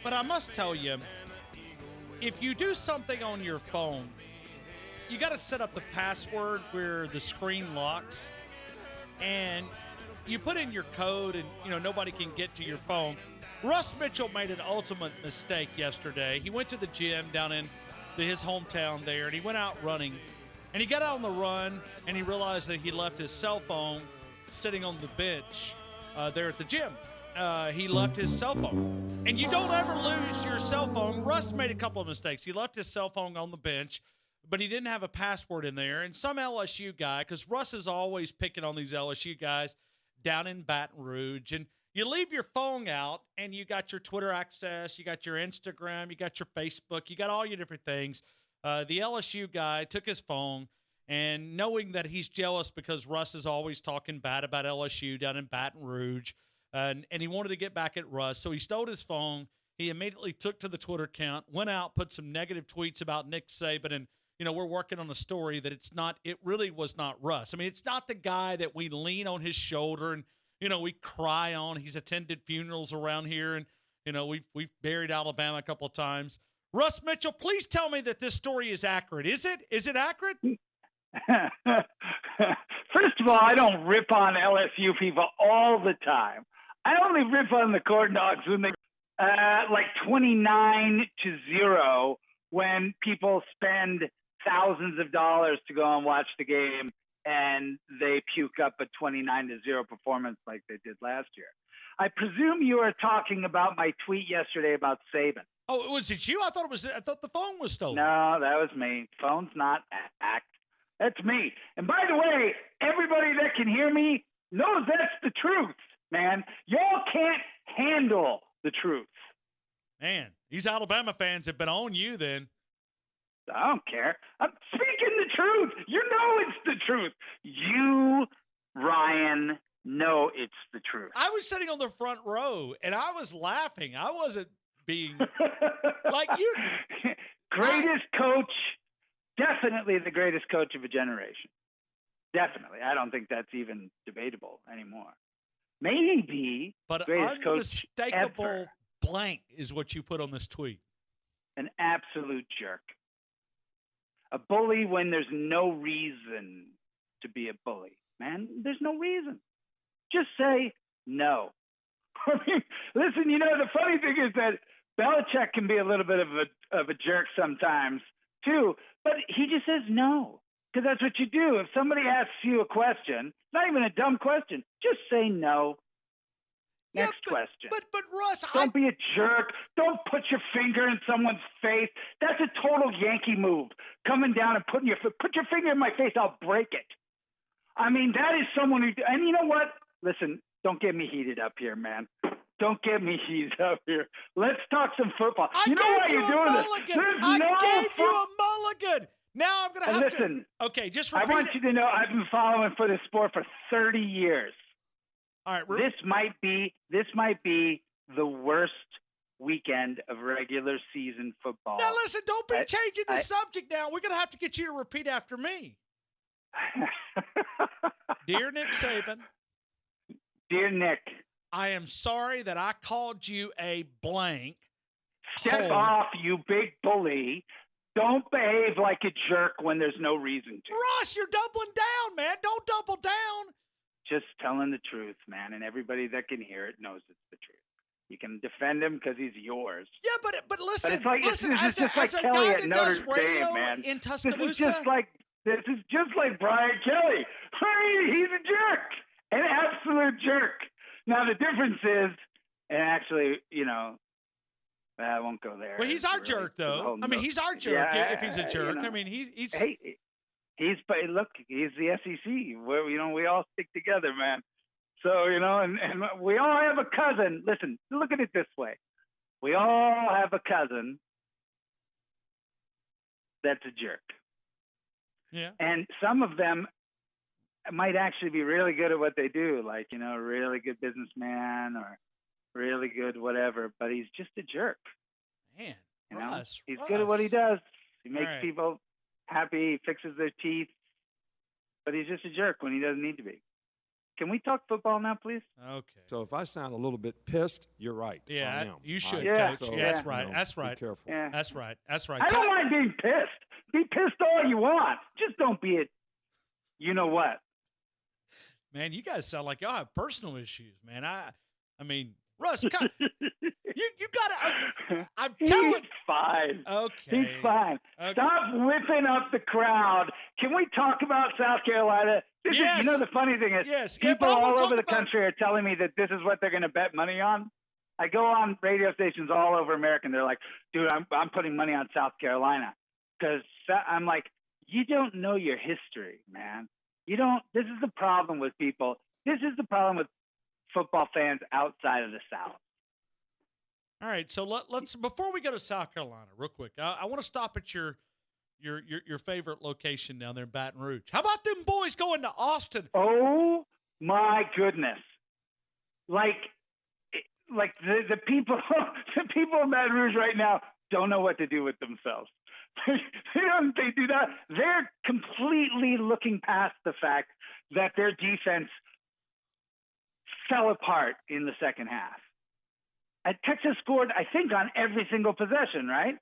But I must tell you, if you do something on your phone, you got to set up the password where the screen locks, and you put in your code, and nobody can get to your phone. Russ Mitchell made an ultimate mistake yesterday. He went to the gym down in his hometown there, and he went out running, and he got out on the run, and he realized that he left his cell phone sitting on the bench there at the gym. He left his cell phone. And you don't ever lose your cell phone. Russ made a couple of mistakes. He left his cell phone on the bench, but he didn't have a password in there. And some LSU guy, because Russ is always picking on these LSU guys down in Baton Rouge, and you leave your phone out, and you got your Twitter access, you got your Instagram, you got your Facebook, you got all your different things. The LSU guy took his phone, and knowing that he's jealous because Russ is always talking bad about LSU down in Baton Rouge, and he wanted to get back at Russ, so he stole his phone. He immediately took to the Twitter account, went out, put some negative tweets about Nick Saban, and we're working on a story that it really was not Russ. I mean, it's not the guy that we lean on his shoulder and we cry on. He's attended funerals around here, and we've buried Alabama a couple of times. Russ Mitchell, please tell me that this story is accurate. Is it? Is it accurate? First of all, I don't rip on LSU people all the time. I only rip on the Corn Dogs when they like 29-0 when people spend thousands of dollars to go and watch the game and they puke up a 29-0 performance like they did last year. I presume you are talking about my tweet yesterday about Saban. Oh, was it you? I thought the phone was stolen. No, that was me. Phone's not act. That's me. And by the way, everybody that can hear me knows that's the truth, man. Y'all can't handle the truth. Man, these Alabama fans have been on you then. I don't care. I'm speaking the truth. You know it's the truth. You, Ryan, know it's the truth. I was sitting on the front row, and I was laughing. I wasn't being like you. Greatest coach, definitely the greatest coach of a generation. Definitely. I don't think that's even debatable anymore. Maybe but greatest coach ever. Blank is what you put on this tweet. An absolute jerk. A bully when there's no reason to be a bully. Man, there's no reason. Just say no. I mean, listen, the funny thing is that Belichick can be a little bit of a jerk sometimes too, but he just says no because that's what you do. If somebody asks you a question, not even a dumb question, just say no. Next question. But Russ, don't be a jerk. Don't put your finger in someone's face. That's a total Yankee move. Coming down and put your finger in my face, I'll break it. I mean, that is someone who. And you know what? Listen, don't get me heated up here, man. Don't get me heated up here. Let's talk some football. You know why you're doing this? I gave you a mulligan. Now I'm gonna have listen. To. Okay, just repeat. I want you to know I've been following for this sport for 30 years. All right, this might be the worst weekend of regular season football. Now listen, don't be changing the subject now. We're going to have to get you to repeat after me. Dear Nick Saban. Dear Nick. I am sorry that I called you a blank. Step off, you big bully. Don't behave like a jerk when there's no reason to. Russ, you're doubling down, man. Don't double down. Just telling the truth, man, and everybody that can hear it knows it's the truth. You can defend him because he's yours. Yeah, but listen, but it's like, listen, this is just like Kelly at Notre Dame, man. In Tuscaloosa, this is just like Brian Kelly. He's a jerk, an absolute jerk. Now the difference is, and actually, I won't go there. Well, he's our jerk, though. I mean, he's our jerk if he's a jerk. I mean, he's. Hey, he's the SEC. Where we all stick together, man. So and we all have a cousin. Listen, look at it this way: we all have a cousin that's a jerk. Yeah. And some of them might actually be really good at what they do, like a really good businessman or really good whatever. But he's just a jerk. Man, he's good at what he does. He makes people happy, fixes their teeth, but he's just a jerk when he doesn't need to be. Can we talk football now, please? Okay. So if I sound a little bit pissed, you're right. Yeah, I am. you should, Yeah, Coach. so, Yeah, that's yeah. right. That's right. Be careful. Yeah. That's right. That's right. I don't mind being pissed. Be pissed all you want. Just don't be it. You know what? Man, you guys sound like y'all have personal issues, man. I mean, Russ, you gotta. I'm telling. He's fine. Okay. He's fine. Okay. Stop whipping up the crowd. Can we talk about South Carolina? Yes. You know, the funny thing is, Yes. Yeah, people but I wanna all talk over the about- country are telling me that this is what they're going to bet money on. I go on radio stations all over America, and they're like, dude, I'm putting money on South Carolina. Because I'm like, you don't know your history, man. You don't. This is the problem with people. This is the problem with football fans outside of the South. All right, so let's before we go to South Carolina, real quick, I want to stop at your favorite location down there in Baton Rouge. How about them boys going to Austin? Oh my goodness! Like the people, the people in Baton Rouge right now don't know what to do with themselves. They do not. They're completely looking past the fact that their defense fell apart in the second half. Texas scored, I think, on every single possession, right?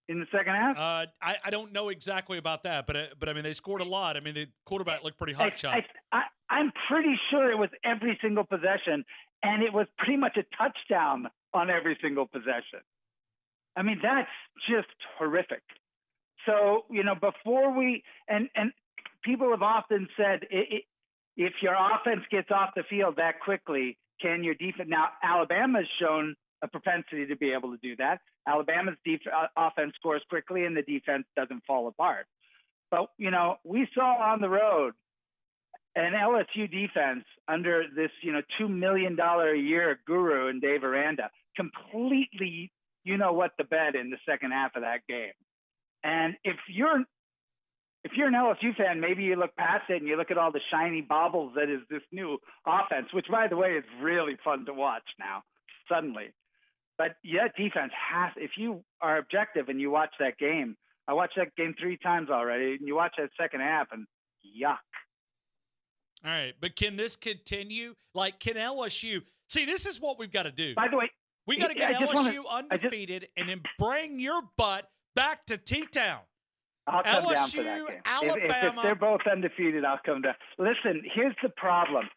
In the second half? I don't know exactly about that, but I mean, they scored a lot. I mean, the quarterback looked pretty hot shot. I'm pretty sure it was every single possession, and it was pretty much a touchdown on every single possession. I mean, that's just horrific. So, before and people have often said, if your offense gets off the field that quickly, can your defense? Now, Alabama's shown a propensity to be able to do that. Alabama's offense scores quickly, and the defense doesn't fall apart. But, we saw on the road an LSU defense under this, $2 million a year guru and Dave Aranda completely, the bet in the second half of that game. And if you're an LSU fan, maybe you look past it and you look at all the shiny baubles that is this new offense, which, by the way, is really fun to watch now, suddenly. But, yeah, defense has – if you are objective and you watch that game – I watched that game 3 times already, and you watch that second half, and yuck. All right, but can this continue? Like, can LSU – see, this is what we've got to do. By the way – we got to get LSU undefeated and then bring your butt back to T-Town. I'll come LSU, down for that game. Alabama. If they're both undefeated, I'll come down. Listen, here's the problem.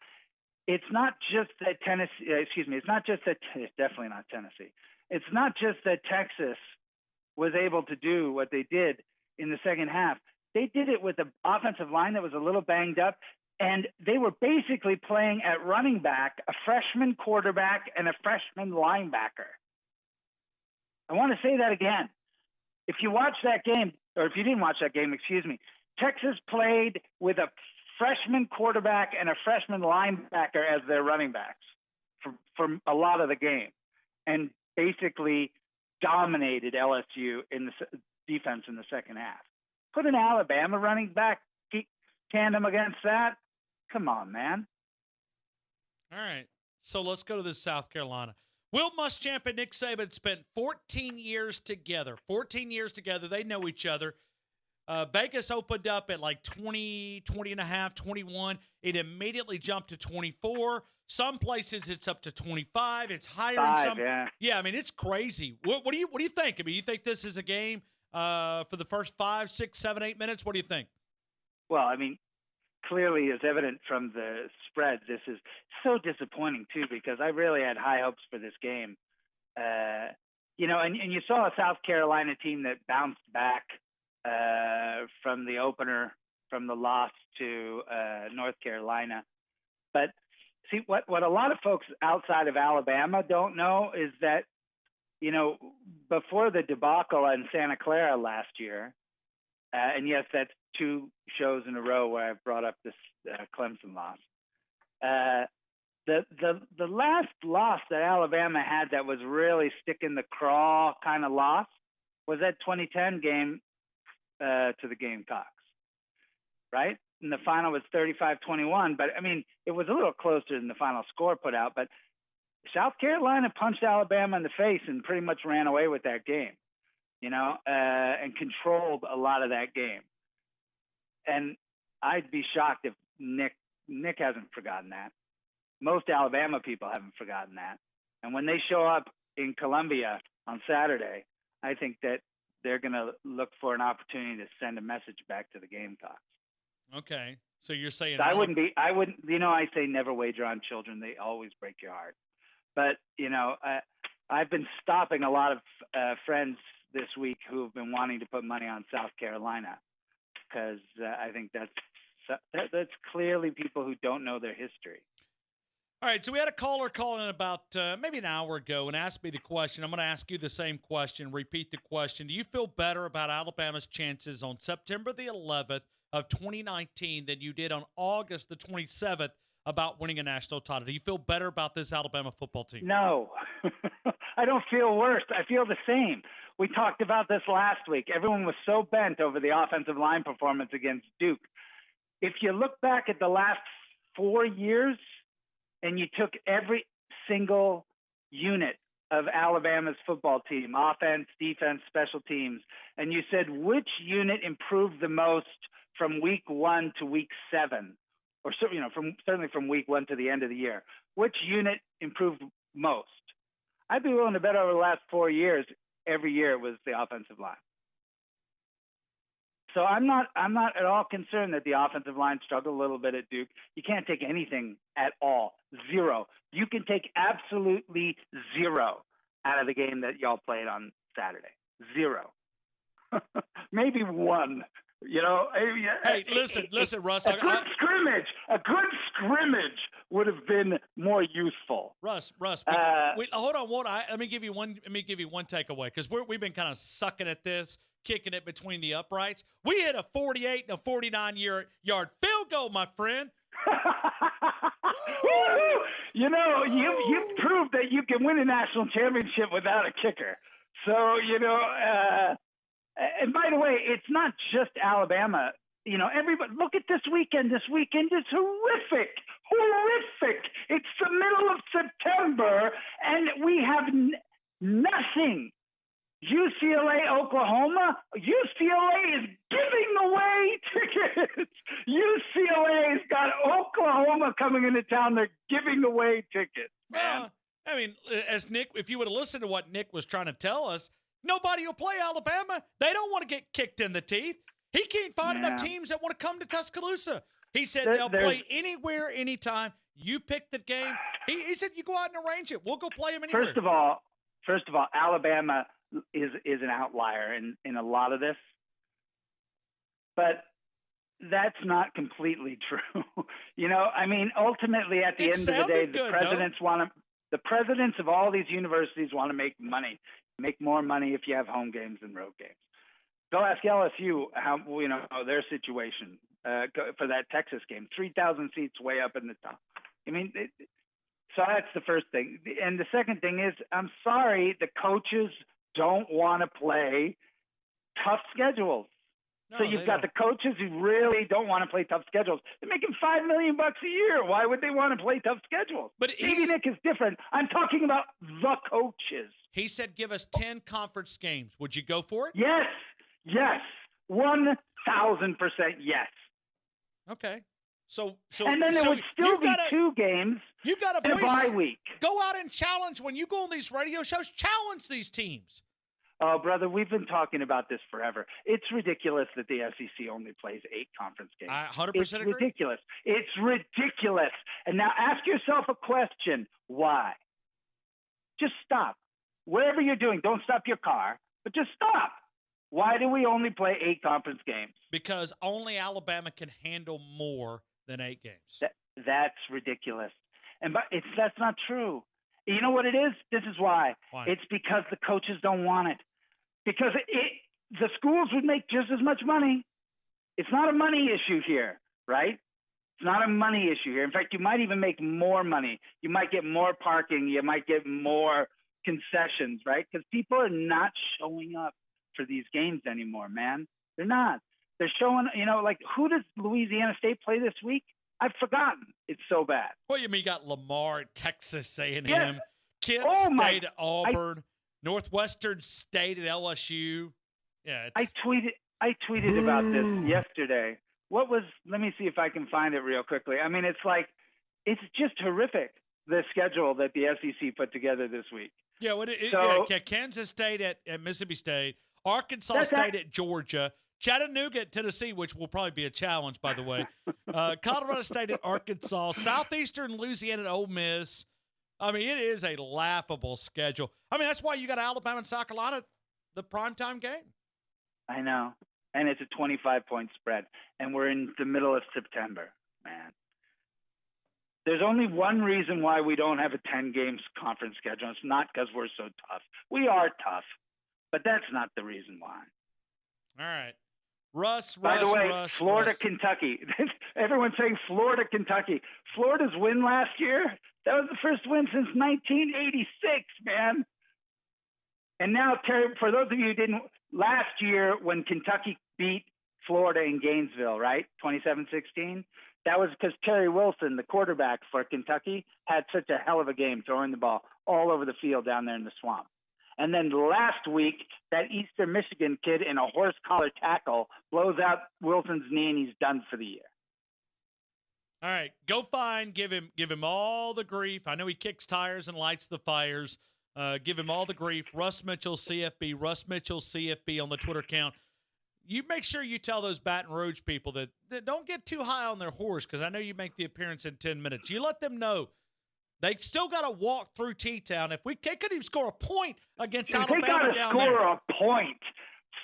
It's not just that Tennessee. It's not just that. It's definitely not Tennessee. It's not just that Texas was able to do what they did in the second half. They did it with an offensive line that was a little banged up, and they were basically playing at running back, a freshman quarterback, and a freshman linebacker. I want to say that again. If you watch that game, or if you didn't watch that game, Texas played with a freshman quarterback and a freshman linebacker as their running backs for a lot of the game, and basically dominated LSU in the defense in the second half. Put an Alabama running back tandem against that. Come on, man. All right, so let's go to this South Carolina. Will Muschamp and Nick Saban spent 14 years together. 14 years together. They know each other. Vegas opened up at like 20 and a half, 21. It immediately jumped to 24. Some places it's up to 25. It's higher in some. Yeah, I mean, it's crazy. What do you think? I mean, you think this is a game for the first 5, 6, 7, 8 minutes? What do you think? Well, I mean, clearly as evident from the spread, this is so disappointing too, because I really had high hopes for this game. And you saw a South Carolina team that bounced back from the opener, from the loss to North Carolina. But see, what a lot of folks outside of Alabama don't know is that, before the debacle in Santa Clara last year, and yes, that's 2 shows in a row where I've brought up this Clemson loss. The last loss that Alabama had that was really stick in the craw kind of loss was that 2010 game to the Gamecocks, right? And the final was 35-21. But, I mean, it was a little closer than the final score put out. But South Carolina punched Alabama in the face and pretty much ran away with that game, and controlled a lot of that game. And I'd be shocked if Nick Nick hasn't forgotten that. Most Alabama people haven't forgotten that. And when they show up in Columbia on Saturday, I think that they're going to look for an opportunity to send a message back to the Gamecocks. Okay. So you're saying So I wouldn't, I say never wager on children. They always break your heart. But, I've been stopping a lot of friends this week who have been wanting to put money on South Carolina because I think that's clearly people who don't know their history. All right, so we had a caller call in about maybe an hour ago and asked me the question. I'm going to ask you the same question, repeat the question. Do you feel better about Alabama's chances on September the 11th of 2019 than you did on August the 27th about winning a national title? Do you feel better about this Alabama football team? No. I don't feel worse. I feel the same. We talked about this last week. Everyone was so bent over the offensive line performance against Duke. If you look back at the last 4 years, and you took every single unit of Alabama's football team, offense, defense, special teams, and you said which unit improved the most from week 1 to week 7, or certainly from week 1 to the end of the year, which unit improved most? I'd be willing to bet over the last 4 years, every year it was the offensive line. So I'm not at all concerned that the offensive line struggled a little bit at Duke. You can't take anything at all. Zero. You can take absolutely zero out of the game that y'all played on Saturday. Zero. Maybe one. Hey, listen, Russ. A good scrimmage would have been more useful. Russ, hold on. Let me give you one takeaway because we've been kind of sucking at this, kicking it between the uprights. We hit a 48 and a 49-yard field goal, my friend. You've proved that you can win a national championship without a kicker. So, and by the way, it's not just Alabama. Everybody, look at this weekend. This weekend is horrific. It's the middle of September, and we have nothing. UCLA, Oklahoma. UCLA is giving away tickets. UCLA's got Oklahoma coming into town. They're giving away tickets, man. I mean, as Nick, if you would have listened to what Nick was trying to tell us, nobody will play Alabama. They don't want to get kicked in the teeth. He can't find enough teams that want to come to Tuscaloosa. He said they'll play anywhere, anytime. You pick the game. He said you go out and arrange it. We'll go play them anywhere. First of all, Alabama is an outlier in a lot of this, but that's not completely true. Ultimately at the end of the day, the presidents of all these universities want to make money, make more money if you have home games than road games. Go ask LSU how their situation for that Texas game, 3,000 seats way up in the top. So that's the first thing. And the second thing is, I'm sorry, the coaches don't want to play tough schedules. So you've got the coaches who really don't want to play tough schedules. They're making $5 million a year. Why would they want to play tough schedules? But maybe Nick is different. I'm talking about the coaches. He said, give us 10 conference games. Would you go for it? Yes. 1,000% yes. Okay. So and then there would still be 2 games. You got a bye week. Go out and challenge when you go on these radio shows. Challenge these teams. Oh, brother, we've been talking about this forever. It's ridiculous that the SEC only plays 8 conference games. I 100% agree. Ridiculous. It's ridiculous. And now ask yourself a question. Why? Just stop. Whatever you're doing, don't stop your car, but just stop. Why do we only play 8 conference games? Because only Alabama can handle more than 8 games. That's ridiculous. That's not true. You know what it is? This is why. It's because the coaches don't want it. Because the schools would make just as much money. It's not a money issue here, right? It's not a money issue here. In fact, you might even make more money. You might get more parking. You might get more concessions, right? Because people are not showing up for these games anymore, man. They're not. They're showing, who does Louisiana State play this week? I've forgotten. It's so bad. Well, you got Lamar at Texas A&M, yes. Kent State at Auburn, Northwestern State at LSU. Yeah, I tweeted about this yesterday. let me see if I can find it real quickly. I mean, it's just horrific, the schedule that the SEC put together this week. Yeah, Kansas State at Mississippi State, Arkansas State at Georgia, Chattanooga at Tennessee, which will probably be a challenge, by the way, Colorado State at Arkansas, Southeastern Louisiana at Ole Miss. I mean, it is a laughable schedule. I mean, that's why you got Alabama and South Carolina, the primetime game. I know. And it's a 25-point spread. And we're in the middle of September, man. There's only one reason why we don't have a 10-game conference schedule. It's not because we're so tough. We are tough, but that's not the reason why. All right. Russ, By the way, Russ, Florida, Russ. Kentucky. Everyone's saying Florida, Kentucky. Florida's win last year, that was the first win since 1986, man. And now, Terry, for those of you who didn't, last year when Kentucky beat Florida in Gainesville, right, 27-16, that was because Terry Wilson, the quarterback for Kentucky, had such a hell of a game throwing the ball all over the field down there in the swamp. And then last week, that Eastern Michigan kid in a horse collar tackle blows out Wilson's knee, and he's done for the year. All right, go give him all the grief. I know he kicks tires and lights the fires. Give him all the grief. Russ Mitchell, CFB, Russ Mitchell, CFB on the Twitter account. You make sure you tell those Baton Rouge people that don't get too high on their horse, because I know you make the appearance in 10 minutes. You let them know they still got to walk through T-Town. If they couldn't even score a point against Alabama down there. They got to score a point.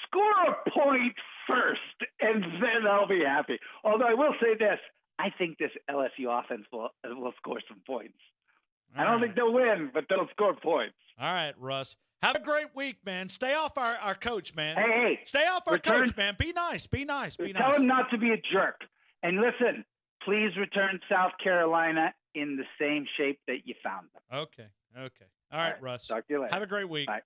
Score a point first, and then they'll be happy. Although I will say this. I think this LSU offense will score some points. I don't think they'll win, but they'll score points. All right, Russ. Have a great week, man. Stay off our coach, man. Hey, stay off our coach, man. Be nice. Tell him not to be a jerk. And listen, please return South Carolina in the same shape that you found them. Okay. All right, Russ. Talk to you later. Have a great week. Bye.